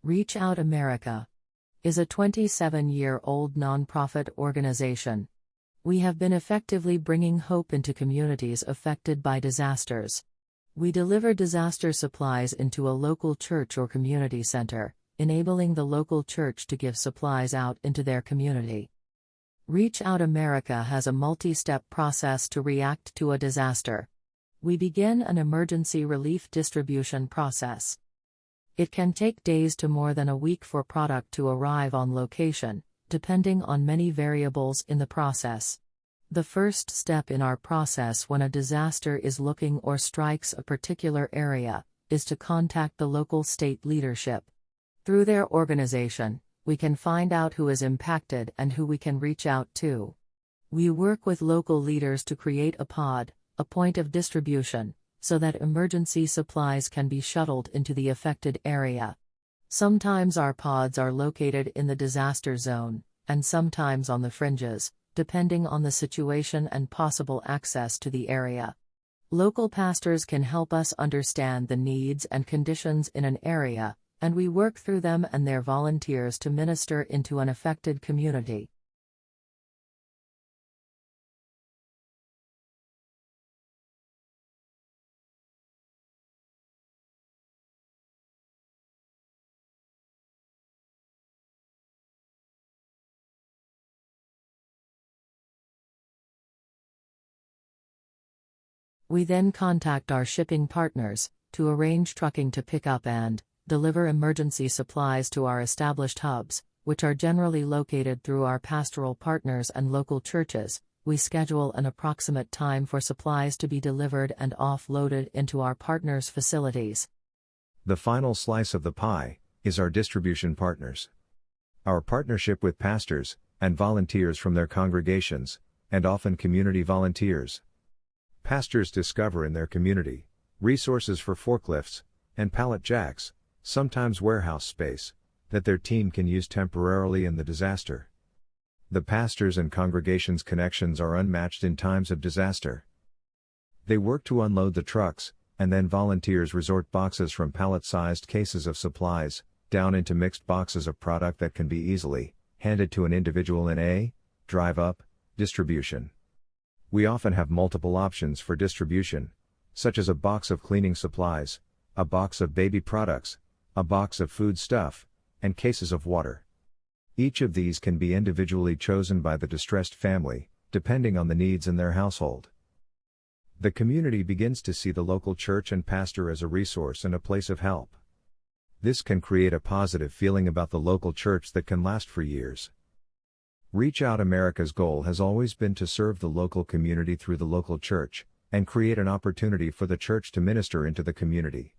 Reach Out America is a 27-year-old nonprofit organization. We have been effectively bringing hope into communities affected by disasters. We deliver disaster supplies into a local church or community center, enabling the local church to give supplies out into their community. Reach Out America has a multi-step process to react to a disaster. We begin an emergency relief distribution process. It can take days to more than a week for product to arrive on location, depending on many variables in the process. The first step in our process when a disaster is looking or strikes a particular area is to contact the local state leadership. Through their organization, we can find out who is impacted and who we can reach out to. We work with local leaders to create a pod, a point of distribution, so that emergency supplies can be shuttled into the affected area. Sometimes our pods are located in the disaster zone, and sometimes on the fringes, depending on the situation and possible access to the area. Local pastors can help us understand the needs and conditions in an area, and we work through them and their volunteers to minister into an affected community. We then contact our shipping partners to arrange trucking to pick up and deliver emergency supplies to our established hubs, which are generally located through our pastoral partners and local churches. We schedule an approximate time for supplies to be delivered and offloaded into our partners' facilities. The final slice of the pie is our distribution partners. Our partnership with pastors and volunteers from their congregations, and often community volunteers. Pastors discover in their community resources for forklifts and pallet jacks, sometimes warehouse space, that their team can use temporarily in the disaster. The pastors and congregations' connections are unmatched in times of disaster. They work to unload the trucks, and then volunteers resort boxes from pallet-sized cases of supplies, down into mixed boxes of product that can be easily handed to an individual in a drive-up distribution. We often have multiple options for distribution, such as a box of cleaning supplies, a box of baby products, a box of food stuff, and cases of water. Each of these can be individually chosen by the distressed family, depending on the needs in their household. The community begins to see the local church and pastor as a resource and a place of help. This can create a positive feeling about the local church that can last for years. Reach Out America's goal has always been to serve the local community through the local church, and create an opportunity for the church to minister into the community.